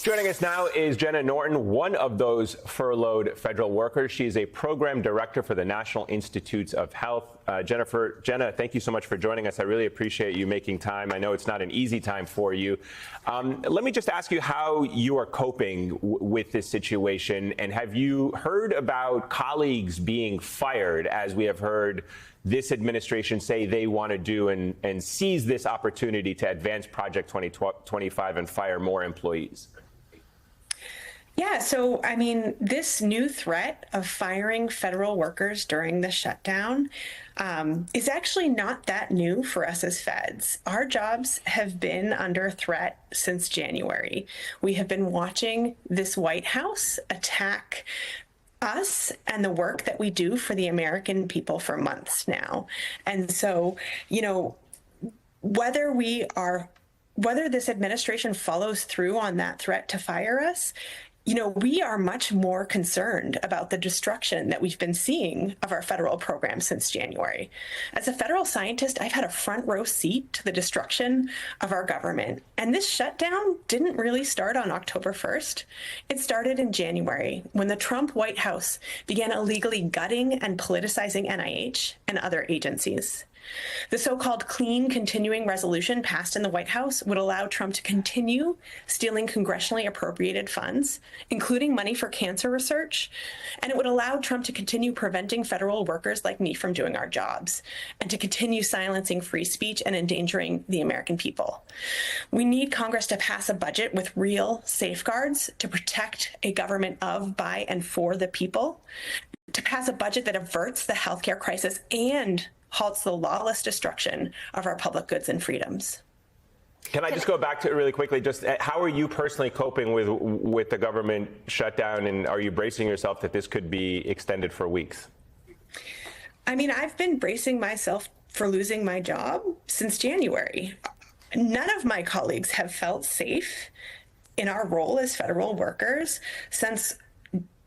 Joining us now is Jenna Norton, one of those furloughed federal workers. She's a program director for the National Institutes of Health. Jenna, thank you so much for joining us. I really appreciate you making time. I know it's not an easy time for you. Let me just ask you how you are coping with this situation, and have you heard about colleagues being fired, as we have heard this administration say they want to do and seize this opportunity to advance Project 2025 and fire more employees? Yeah, so I mean, this new threat of firing federal workers during the shutdown is actually not that new for us as feds. Our jobs have been under threat since January. We have been watching this White House attack us and the work that we do for the American people for months now. And so, you know, whether this administration follows through on that threat to fire us, you know, we are much more concerned about the destruction that we've been seeing of our federal program since January. As a federal scientist, I've had a front row seat to the destruction of our government. And this shutdown didn't really start on October 1st. It started in January when the Trump White House began illegally gutting and politicizing NIH and other agencies. The so-called clean continuing resolution passed in the White House would allow Trump to continue stealing congressionally appropriated funds, including money for cancer research, and it would allow Trump to continue preventing federal workers like me from doing our jobs, and to continue silencing free speech and endangering the American people. We need Congress to pass a budget with real safeguards to protect a government of, by, and for the people, to pass a budget that averts the healthcare crisis and halts the lawless destruction of our public goods and freedoms. Can I just go back to it really quickly? Just how are you personally coping with the government shutdown, and are you bracing yourself that this could be extended for weeks? I mean, I've been bracing myself for losing my job since January. None of my colleagues have felt safe in our role as federal workers since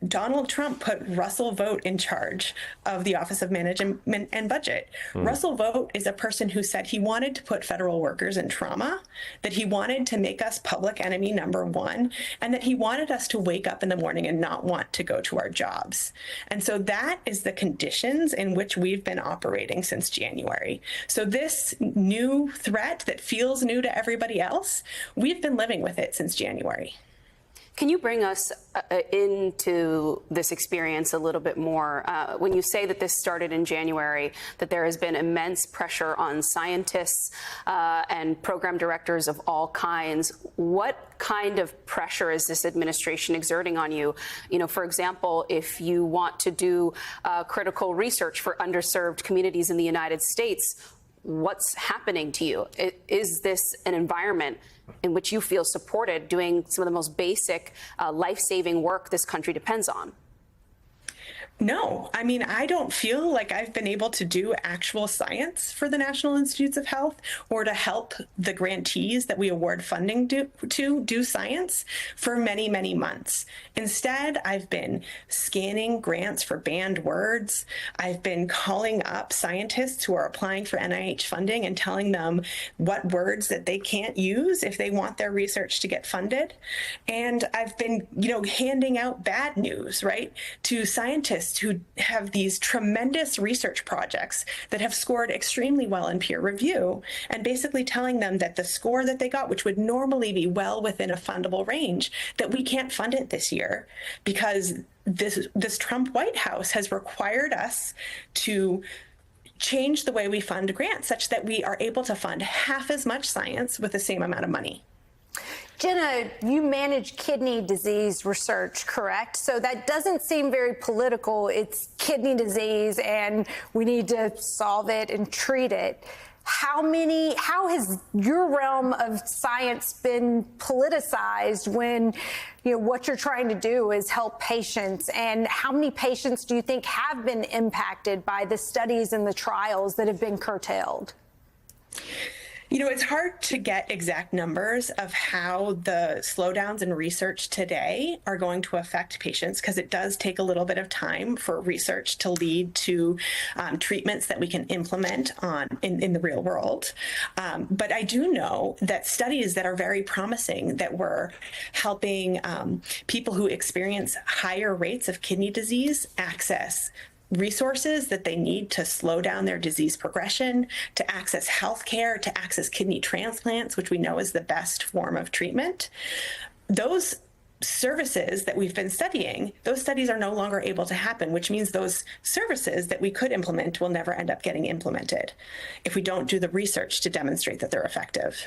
Donald Trump put Russell Vought in charge of the Office of Management and Budget. Russell Vought is a person who said he wanted to put federal workers in trauma, that he wanted to make us public enemy number one, and that he wanted us to wake up in the morning and not want to go to our jobs. And so that is the conditions in which we've been operating since January. So this new threat that feels new to everybody else, we've been living with it since January. Can you bring us into this experience a little bit more? When you say that this started in January, that there has been immense pressure on scientists and program directors of all kinds, what kind of pressure is this administration exerting on you? You know, for example, if you want to do critical research for underserved communities in the United States, what's happening to you? Is this an environment in which you feel supported doing some of the most basic life-saving work this country depends on? No, I mean, I don't feel like I've been able to do actual science for the National Institutes of Health or to help the grantees that we award funding to do science for many, many months. Instead, I've been scanning grants for banned words. I've been calling up scientists who are applying for NIH funding and telling them what words that they can't use if they want their research to get funded. And I've been, you know, handing out bad news, right, to scientists who have these tremendous research projects that have scored extremely well in peer review, and basically telling them that the score that they got, which would normally be well within a fundable range, that we can't fund it this year because this Trump White House has required us to change the way we fund grants such that we are able to fund half as much science with the same amount of money. Jenna, you manage kidney disease research, correct? So that doesn't seem very political. It's kidney disease and we need to solve it and treat it. How has your realm of science been politicized when, you know, what you're trying to do is help patients? And how many patients do you think have been impacted by the studies and the trials that have been curtailed? You know, it's hard to get exact numbers of how the slowdowns in research today are going to affect patients, because it does take a little bit of time for research to lead to treatments that we can implement in the real world. But I do know that studies that are very promising, that were helping people who experience higher rates of kidney disease access resources that they need to slow down their disease progression, to access health care, to access kidney transplants, which we know is the best form of treatment. Those services that we've been studying, those studies are no longer able to happen, which means those services that we could implement will never end up getting implemented if we don't do the research to demonstrate that they're effective.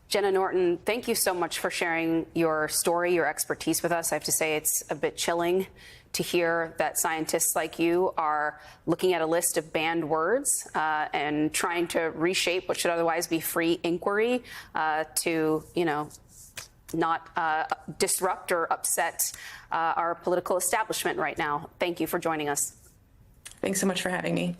Jenna Norton, thank you so much for sharing your story, your expertise with us. I have to say it's a bit chilling to hear that scientists like you are looking at a list of banned words and trying to reshape what should otherwise be free inquiry to, not disrupt or upset our political establishment right now. Thank you for joining us. Thanks so much for having me.